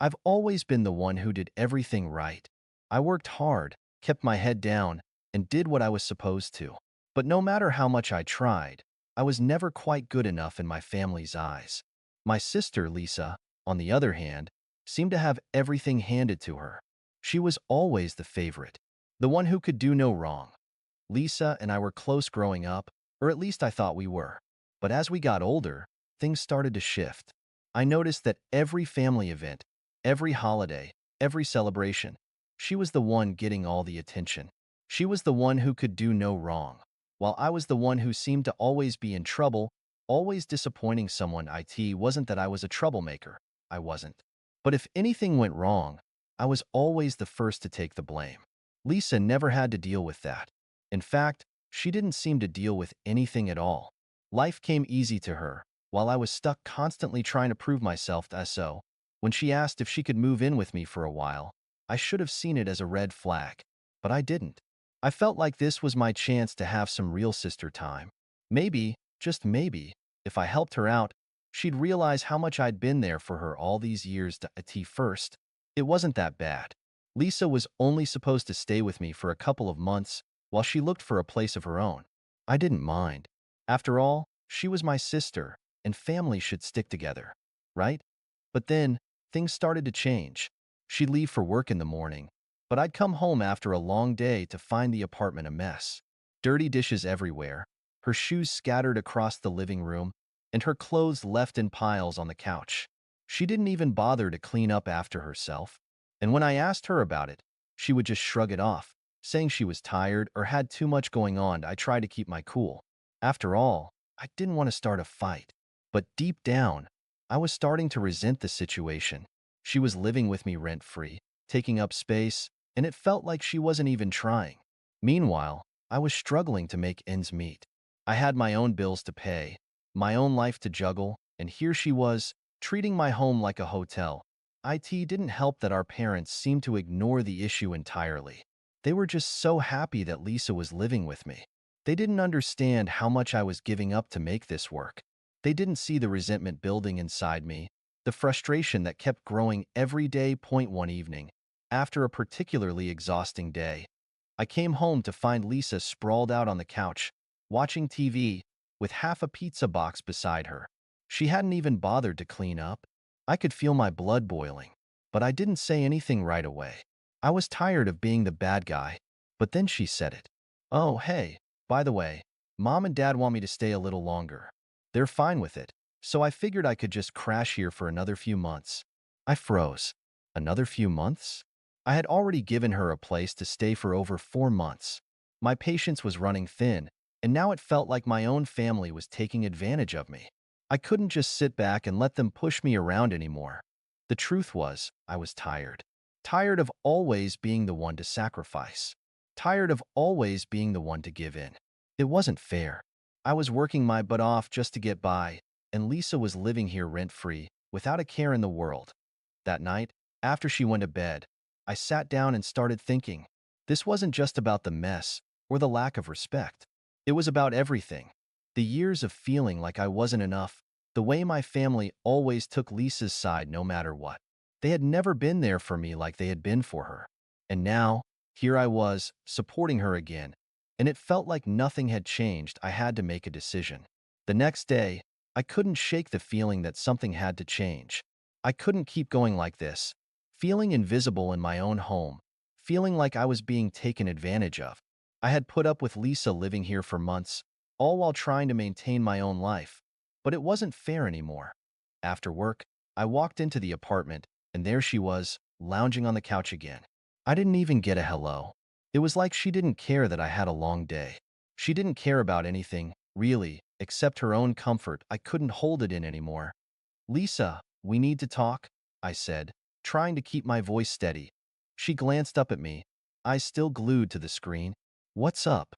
I've always been the one who did everything right. I worked hard, kept my head down, and did what I was supposed to. But no matter how much I tried, I was never quite good enough in my family's eyes. My sister, Lisa, on the other hand, seemed to have everything handed to her. She was always the favorite, the one who could do no wrong. Lisa and I were close growing up, or at least I thought we were. But as we got older, things started to shift. I noticed that every family event, every holiday, every celebration, she was the one getting all the attention. She was the one who could do no wrong, while I was the one who seemed to always be in trouble, always disappointing someone. It wasn't that I was a troublemaker. I wasn't. But if anything went wrong, I was always the first to take the blame. Lisa never had to deal with that. In fact, she didn't seem to deal with anything at all. Life came easy to her, while I was stuck constantly trying to prove myself. So, when she asked if she could move in with me for a while, I should have seen it as a red flag. But I didn't. I felt like this was my chance to have some real sister time. Maybe, just maybe, if I helped her out, she'd realize how much I'd been there for her all these years. First, it wasn't that bad. Lisa was only supposed to stay with me for a couple of months while she looked for a place of her own. I didn't mind. After all, she was my sister, and family should stick together, right? But then, things started to change. She'd leave for work in the morning, but I'd come home after a long day to find the apartment a mess. Dirty dishes everywhere, her shoes scattered across the living room, and her clothes left in piles on the couch. She didn't even bother to clean up after herself, and when I asked her about it, she would just shrug it off, saying she was tired or had too much going on. I tried to keep my cool. After all, I didn't want to start a fight. But deep down, I was starting to resent the situation. She was living with me rent-free, taking up space, and it felt like she wasn't even trying. Meanwhile, I was struggling to make ends meet. I had my own bills to pay, my own life to juggle, and here she was, treating my home like a hotel. It didn't help that our parents seemed to ignore the issue entirely. They were just so happy that Lisa was living with me. They didn't understand how much I was giving up to make this work. They didn't see the resentment building inside me, the frustration that kept growing every day. One evening, after a particularly exhausting day, I came home to find Lisa sprawled out on the couch, watching TV, with half a pizza box beside her. She hadn't even bothered to clean up. I could feel my blood boiling, but I didn't say anything right away. I was tired of being the bad guy, but then she said it. "Oh, hey, by the way, Mom and Dad want me to stay a little longer. They're fine with it, so I figured I could just crash here for another few months." I froze. Another few months? I had already given her a place to stay for over 4 months. My patience was running thin, and now it felt like my own family was taking advantage of me. I couldn't just sit back and let them push me around anymore. The truth was, I was tired. Tired of always being the one to sacrifice. Tired of always being the one to give in. It wasn't fair. I was working my butt off just to get by, and Lisa was living here rent-free, without a care in the world. That night, after she went to bed, I sat down and started thinking. This wasn't just about the mess or the lack of respect. It was about everything. The years of feeling like I wasn't enough, the way my family always took Lisa's side no matter what. They had never been there for me like they had been for her. And now, here I was, supporting her again, and it felt like nothing had changed. I had to make a decision. The next day, I couldn't shake the feeling that something had to change. I couldn't keep going like this, feeling invisible in my own home, feeling like I was being taken advantage of. I had put up with Lisa living here for months, all while trying to maintain my own life. But it wasn't fair anymore. After work, I walked into the apartment, and there she was, lounging on the couch again. I didn't even get a hello. It was like she didn't care that I had a long day. She didn't care about anything, really, except her own comfort. I couldn't hold it in anymore. "Lisa, we need to talk," I said, trying to keep my voice steady. She glanced up at me, eyes still glued to the screen. "What's up?"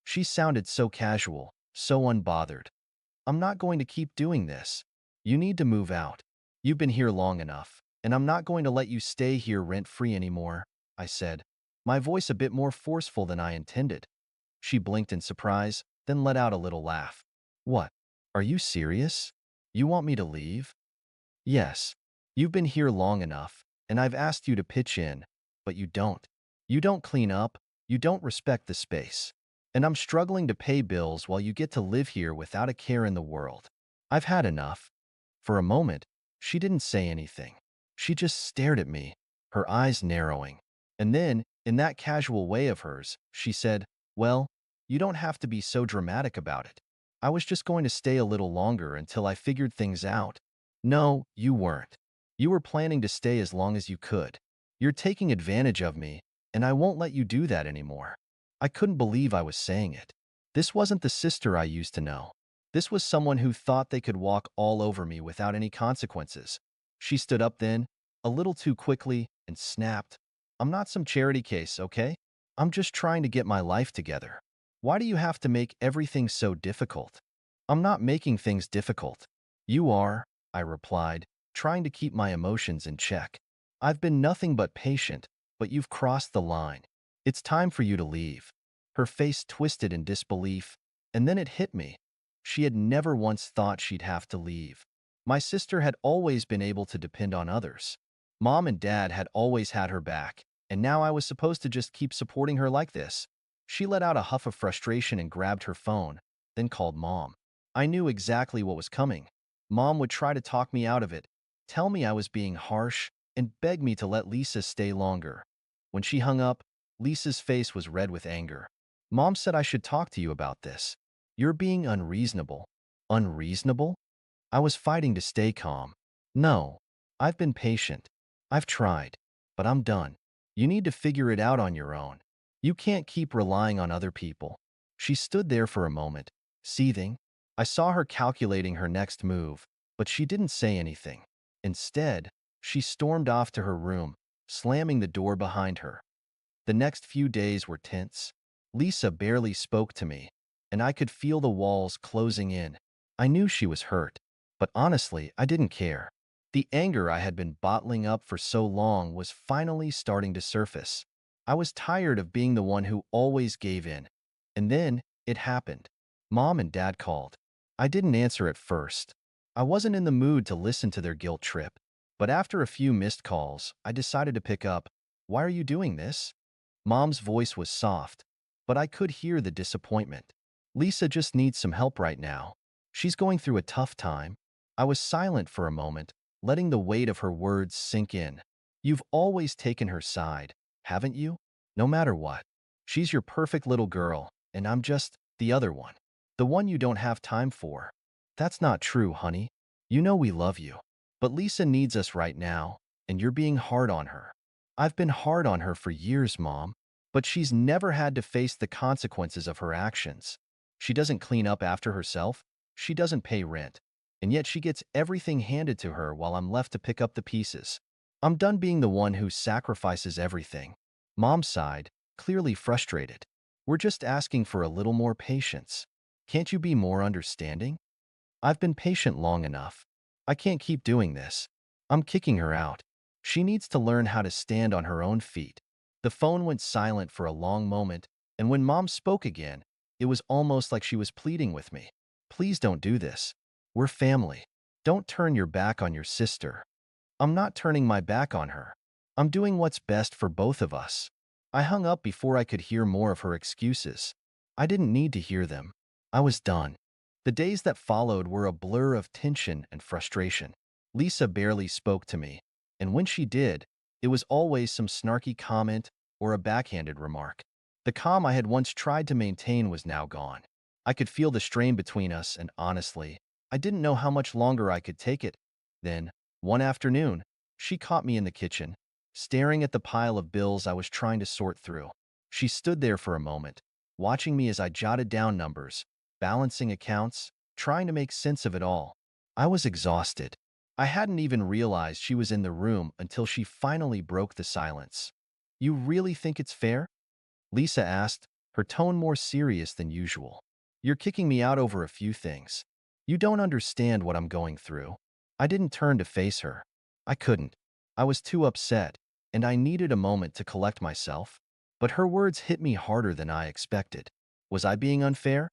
She sounded so casual, so unbothered. "I'm not going to keep doing this. You need to move out. You've been here long enough, and I'm not going to let you stay here rent-free anymore," I said, my voice a bit more forceful than I intended. She blinked in surprise, then let out a little laugh. "What? Are you serious? You want me to leave?" "Yes. You've been here long enough, and I've asked you to pitch in, but you don't. You don't clean up, you don't respect the space. And I'm struggling to pay bills while you get to live here without a care in the world. I've had enough. For a moment, she didn't say anything. She just stared at me, her eyes narrowing. And then, in that casual way of hers, she said, "Well, you don't have to be so dramatic about it. I was just going to stay a little longer until I figured things out." No, you weren't. You were planning to stay as long as you could. You're taking advantage of me, and I won't let you do that anymore. I couldn't believe I was saying it. This wasn't the sister I used to know. This was someone who thought they could walk all over me without any consequences. She stood up then, a little too quickly, and snapped. "I'm not some charity case, okay? I'm just trying to get my life together. Why do you have to make everything so difficult?" "I'm not making things difficult. You are," I replied, trying to keep my emotions in check. "I've been nothing but patient, but you've crossed the line. It's time for you to leave." Her face twisted in disbelief, and then it hit me. She had never once thought she'd have to leave. My sister had always been able to depend on others. Mom and Dad had always had her back, and now I was supposed to just keep supporting her like this. She let out a huff of frustration and grabbed her phone, then called Mom. I knew exactly what was coming. Mom would try to talk me out of it, tell me I was being harsh, and beg me to let Lisa stay longer. When she hung up, Lisa's face was red with anger. "Mom said I should talk to you about this. You're being unreasonable." Unreasonable? I was fighting to stay calm. "No, I've been patient. I've tried. But I'm done. You need to figure it out on your own. You can't keep relying on other people." She stood there for a moment, seething. I saw her calculating her next move, but she didn't say anything. Instead, she stormed off to her room, slamming the door behind her. The next few days were tense. Lisa barely spoke to me, and I could feel the walls closing in. I knew she was hurt, but honestly, I didn't care. The anger I had been bottling up for so long was finally starting to surface. I was tired of being the one who always gave in. And then, it happened. Mom and Dad called. I didn't answer at first. I wasn't in the mood to listen to their guilt trip. But after a few missed calls, I decided to pick up. "Why are you doing this?" Mom's voice was soft, but I could hear the disappointment. "Lisa just needs some help right now. She's going through a tough time." I was silent for a moment, letting the weight of her words sink in. "You've always taken her side, haven't you? No matter what. She's your perfect little girl, and I'm just the other one. The one you don't have time for." "That's not true, honey. You know we love you. But Lisa needs us right now, and you're being hard on her." "I've been hard on her for years, Mom, but she's never had to face the consequences of her actions. She doesn't clean up after herself, she doesn't pay rent, and yet she gets everything handed to her while I'm left to pick up the pieces. I'm done being the one who sacrifices everything." Mom sighed, clearly frustrated. "We're just asking for a little more patience. Can't you be more understanding?" "I've been patient long enough. I can't keep doing this." I'm kicking her out. She needs to learn how to stand on her own feet. The phone went silent for a long moment, and when Mom spoke again, it was almost like she was pleading with me. "Please don't do this. We're family. Don't turn your back on your sister." "I'm not turning my back on her. I'm doing what's best for both of us." I hung up before I could hear more of her excuses. I didn't need to hear them. I was done. The days that followed were a blur of tension and frustration. Lisa barely spoke to me, and when she did, it was always some snarky comment or a backhanded remark. The calm I had once tried to maintain was now gone. I could feel the strain between us, and honestly, I didn't know how much longer I could take it. Then, one afternoon, she caught me in the kitchen, staring at the pile of bills I was trying to sort through. She stood there for a moment, watching me as I jotted down numbers, balancing accounts, trying to make sense of it all. I was exhausted. I hadn't even realized she was in the room until she finally broke the silence. "You really think it's fair?" Lisa asked, her tone more serious than usual. "You're kicking me out over a few things. You don't understand what I'm going through." I didn't turn to face her. I couldn't. I was too upset, and I needed a moment to collect myself. But her words hit me harder than I expected. Was I being unfair?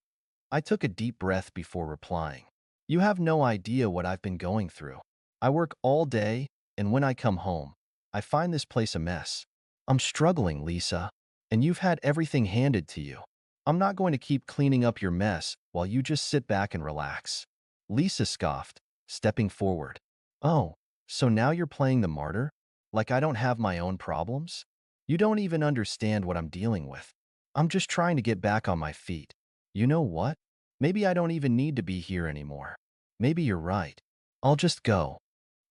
I took a deep breath before replying. "You have no idea what I've been going through. I work all day, and when I come home, I find this place a mess. I'm struggling, Lisa, and you've had everything handed to you. I'm not going to keep cleaning up your mess while you just sit back and relax." Lisa scoffed, stepping forward. "Oh, so now you're playing the martyr? Like I don't have my own problems? You don't even understand what I'm dealing with. I'm just trying to get back on my feet. You know what? Maybe I don't even need to be here anymore. Maybe you're right. I'll just go."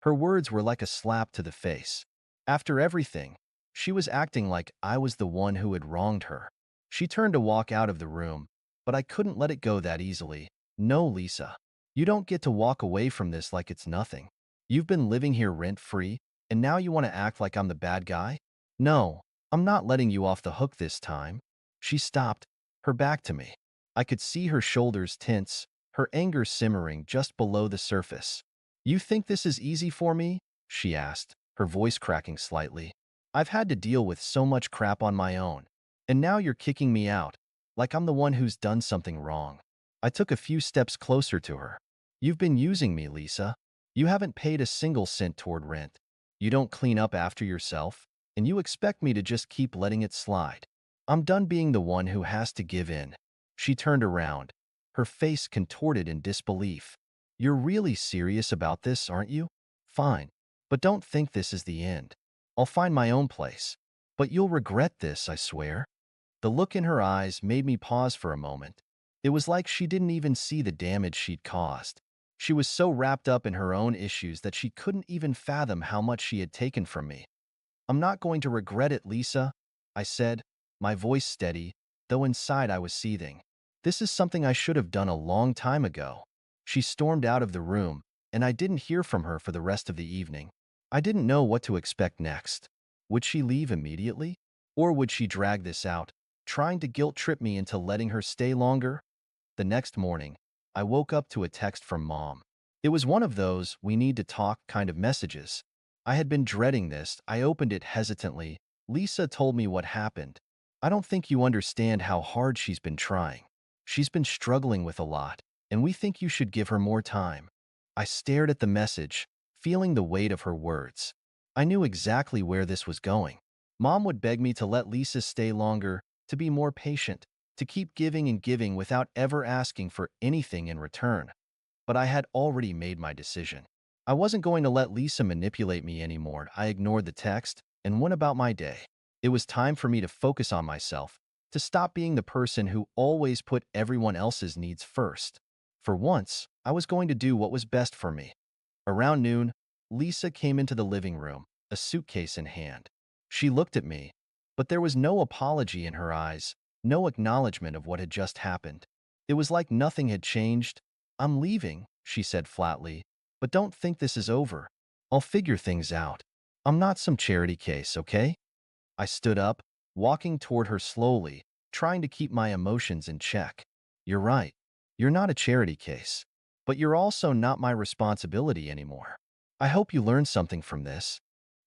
Her words were like a slap to the face. After everything, she was acting like I was the one who had wronged her. She turned to walk out of the room, but I couldn't let it go that easily. "No, Lisa. You don't get to walk away from this like it's nothing. You've been living here rent-free, and now you want to act like I'm the bad guy? No, I'm not letting you off the hook this time." She stopped, her back to me. I could see her shoulders tense, her anger simmering just below the surface. "You think this is easy for me?" she asked, her voice cracking slightly. "I've had to deal with so much crap on my own, and now you're kicking me out, like I'm the one who's done something wrong." I took a few steps closer to her. "You've been using me, Lisa. You haven't paid a single cent toward rent. You don't clean up after yourself, and you expect me to just keep letting it slide. I'm done being the one who has to give in." She turned around, her face contorted in disbelief. "You're really serious about this, aren't you? Fine, but don't think this is the end. I'll find my own place. But you'll regret this, I swear." The look in her eyes made me pause for a moment. It was like she didn't even see the damage she'd caused. She was so wrapped up in her own issues that she couldn't even fathom how much she had taken from me. "I'm not going to regret it, Lisa," I said, my voice steady, though inside I was seething. "This is something I should have done a long time ago." She stormed out of the room, and I didn't hear from her for the rest of the evening. I didn't know what to expect next. Would she leave immediately? Or would she drag this out, trying to guilt-trip me into letting her stay longer? The next morning, I woke up to a text from Mom. It was one of those "we need to talk" kind of messages. I had been dreading this. I opened it hesitantly. "Lisa told me what happened. I don't think you understand how hard she's been trying. She's been struggling with a lot, and we think you should give her more time." I stared at the message, feeling the weight of her words. I knew exactly where this was going. Mom would beg me to let Lisa stay longer, to be more patient, to keep giving and giving without ever asking for anything in return. But I had already made my decision. I wasn't going to let Lisa manipulate me anymore. I ignored the text and went about my day. It was time for me to focus on myself, to stop being the person who always put everyone else's needs first. For once, I was going to do what was best for me. Around noon, Lisa came into the living room, a suitcase in hand. She looked at me, but there was no apology in her eyes, no acknowledgement of what had just happened. It was like nothing had changed. "I'm leaving," she said flatly, "but don't think this is over. I'll figure things out. I'm not some charity case, okay?" I stood up, walking toward her slowly, trying to keep my emotions in check. "You're right. You're not a charity case. But you're also not my responsibility anymore. I hope you learned something from this."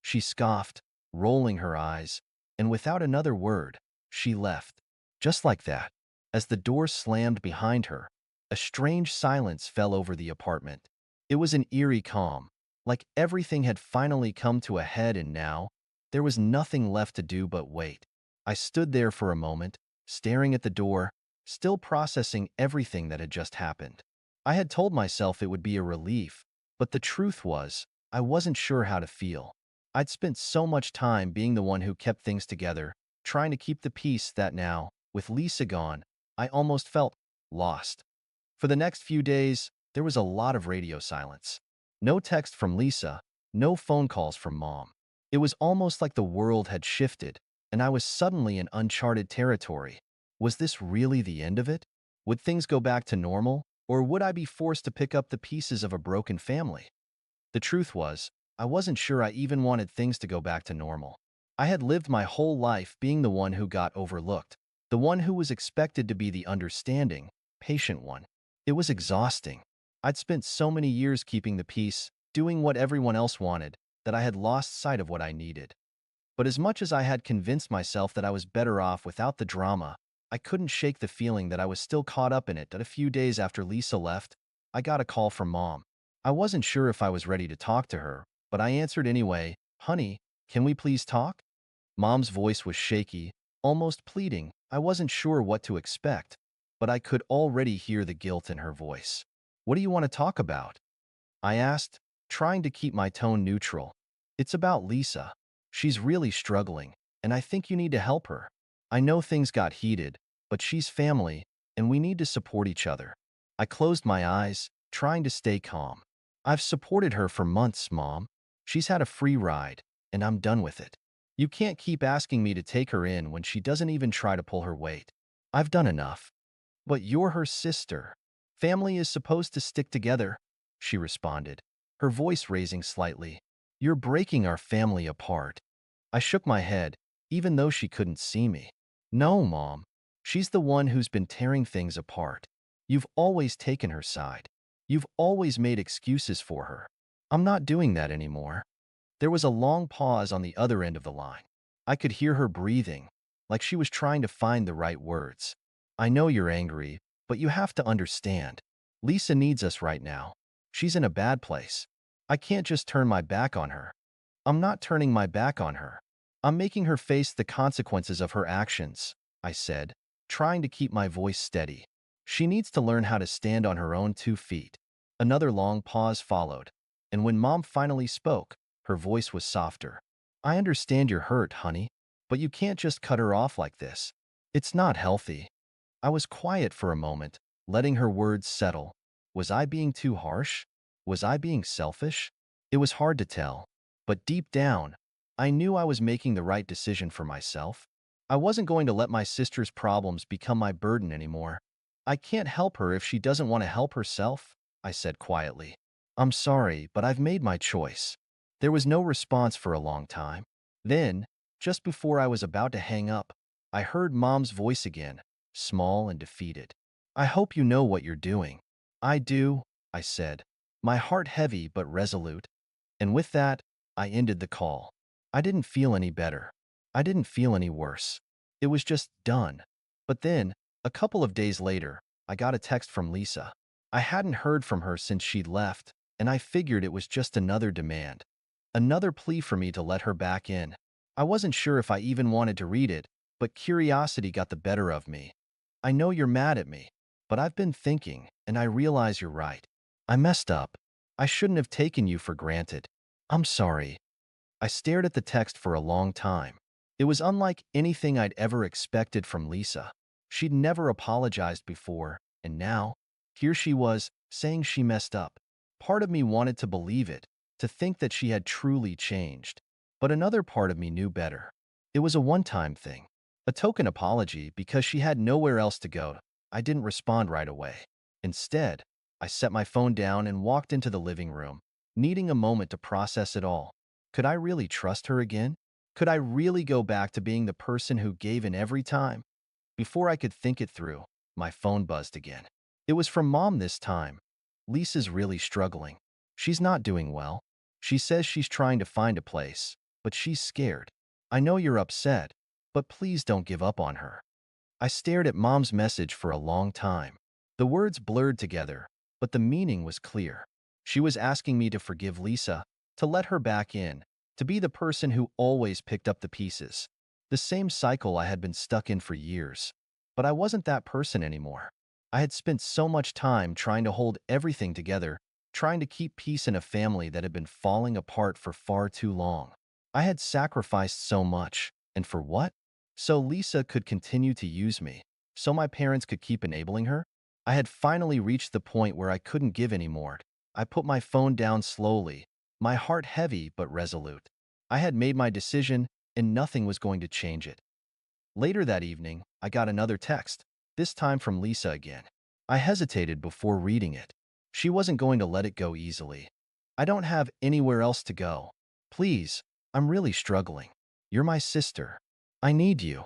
She scoffed, rolling her eyes, and without another word, she left. Just like that, as the door slammed behind her, a strange silence fell over the apartment. It was an eerie calm, like everything had finally come to a head, and now there was nothing left to do but wait. I stood there for a moment, staring at the door, still processing everything that had just happened. I had told myself it would be a relief, but the truth was, I wasn't sure how to feel. I'd spent so much time being the one who kept things together, trying to keep the peace that now, with Lisa gone, I almost felt lost. For the next few days, there was a lot of radio silence. No text from Lisa, no phone calls from Mom. It was almost like the world had shifted, and I was suddenly in uncharted territory. Was this really the end of it? Would things go back to normal, or would I be forced to pick up the pieces of a broken family? The truth was, I wasn't sure I even wanted things to go back to normal. I had lived my whole life being the one who got overlooked, the one who was expected to be the understanding, patient one. It was exhausting. I'd spent so many years keeping the peace, doing what everyone else wanted, that I had lost sight of what I needed. But as much as I had convinced myself that I was better off without the drama, I couldn't shake the feeling that I was still caught up in it. That a few days after Lisa left, I got a call from Mom. I wasn't sure if I was ready to talk to her, but I answered anyway, "Honey, can we please talk?" Mom's voice was shaky, almost pleading. I wasn't sure what to expect, but I could already hear the guilt in her voice. "What do you want to talk about?" I asked, trying to keep my tone neutral. "It's about Lisa. She's really struggling, and I think you need to help her. I know things got heated, but she's family, and we need to support each other." I closed my eyes, trying to stay calm. "I've supported her for months, Mom. She's had a free ride, and I'm done with it. You can't keep asking me to take her in when she doesn't even try to pull her weight. I've done enough." "But you're her sister. Family is supposed to stick together," she responded, her voice raising slightly. "You're breaking our family apart." I shook my head, even though she couldn't see me. "No, Mom. She's the one who's been tearing things apart. You've always taken her side. You've always made excuses for her. I'm not doing that anymore." There was a long pause on the other end of the line. I could hear her breathing, like she was trying to find the right words. "I know you're angry, but you have to understand. Lisa needs us right now. She's in a bad place. I can't just turn my back on her." "I'm not turning my back on her. I'm making her face the consequences of her actions," I said, trying to keep my voice steady. "She needs to learn how to stand on her own 2 feet." Another long pause followed, and when Mom finally spoke, her voice was softer. "I understand you're hurt, honey, but you can't just cut her off like this. It's not healthy." I was quiet for a moment, letting her words settle. Was I being too harsh? Was I being selfish? It was hard to tell, but deep down, I knew I was making the right decision for myself. I wasn't going to let my sister's problems become my burden anymore. "I can't help her if she doesn't want to help herself," I said quietly. "I'm sorry, but I've made my choice." There was no response for a long time. Then, just before I was about to hang up, I heard Mom's voice again, small and defeated. "I hope you know what you're doing." "I do," I said, my heart heavy but resolute. And with that, I ended the call. I didn't feel any better. I didn't feel any worse. It was just done. But then, a couple of days later, I got a text from Lisa. I hadn't heard from her since she'd left, and I figured it was just another demand. Another plea for me to let her back in. I wasn't sure if I even wanted to read it, but curiosity got the better of me. "I know you're mad at me, but I've been thinking, and I realize you're right. I messed up. I shouldn't have taken you for granted. I'm sorry." I stared at the text for a long time. It was unlike anything I'd ever expected from Lisa. She'd never apologized before, and now, here she was, saying she messed up. Part of me wanted to believe it, to think that she had truly changed. But another part of me knew better. It was a one-time thing. A token apology because she had nowhere else to go. I didn't respond right away. Instead, I set my phone down and walked into the living room, needing a moment to process it all. Could I really trust her again? Could I really go back to being the person who gave in every time? Before I could think it through, my phone buzzed again. It was from Mom this time. "Lisa's really struggling. She's not doing well. She says she's trying to find a place, but she's scared. I know you're upset, but please don't give up on her." I stared at Mom's message for a long time. The words blurred together, but the meaning was clear. She was asking me to forgive Lisa, to let her back in, to be the person who always picked up the pieces. The same cycle I had been stuck in for years. But I wasn't that person anymore. I had spent so much time trying to hold everything together, trying to keep peace in a family that had been falling apart for far too long. I had sacrificed so much, and for what? So Lisa could continue to use me, so my parents could keep enabling her? I had finally reached the point where I couldn't give anymore. I put my phone down slowly, my heart heavy but resolute. I had made my decision, and nothing was going to change it. Later that evening, I got another text, this time from Lisa again. I hesitated before reading it. She wasn't going to let it go easily. "I don't have anywhere else to go. Please, I'm really struggling. You're my sister. I need you."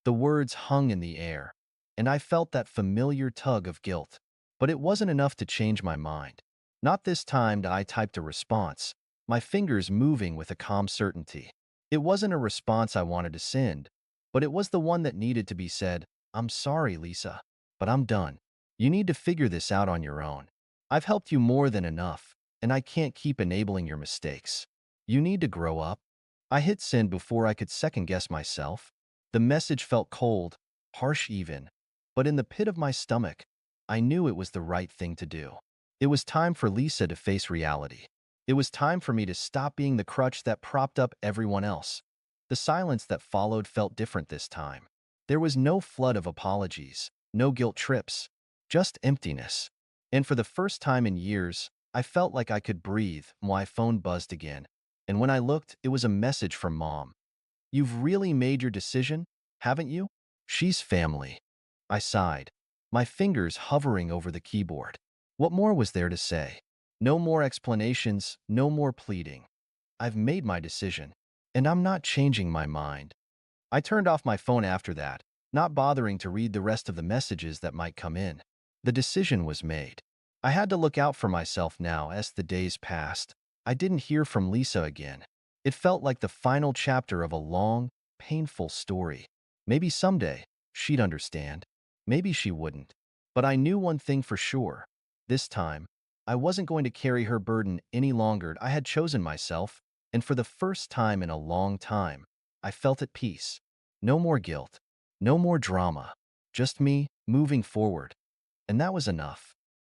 The words hung in the air, and I felt that familiar tug of guilt. But it wasn't enough to change my mind. Not this time. I typed a response, my fingers moving with a calm certainty. It wasn't a response I wanted to send, but it was the one that needed to be said. "I'm sorry, Lisa, but I'm done. You need to figure this out on your own. I've helped you more than enough, and I can't keep enabling your mistakes." You need to grow up. I hit send before I could second guess myself. The message felt cold, harsh even, but in the pit of my stomach, I knew it was the right thing to do. It was time for Lisa to face reality. It was time for me to stop being the crutch that propped up everyone else. The silence that followed felt different this time. There was no flood of apologies, no guilt trips, just emptiness. And for the first time in years, I felt like I could breathe. My phone buzzed again, and when I looked, it was a message from Mom. "You've really made your decision, haven't you?" "She's family." I sighed, my fingers hovering over the keyboard. What more was there to say? No more explanations, no more pleading. I've made my decision, and I'm not changing my mind. I turned off my phone after that, not bothering to read the rest of the messages that might come in. The decision was made. I had to look out for myself now as the days passed. I didn't hear from Lisa again. It felt like the final chapter of a long, painful story. Maybe someday she'd understand. Maybe she wouldn't. But I knew one thing for sure. This time, I wasn't going to carry her burden any longer. I had chosen myself, and for the first time in a long time, I felt at peace. No more guilt, no more drama, just me moving forward. And that was enough.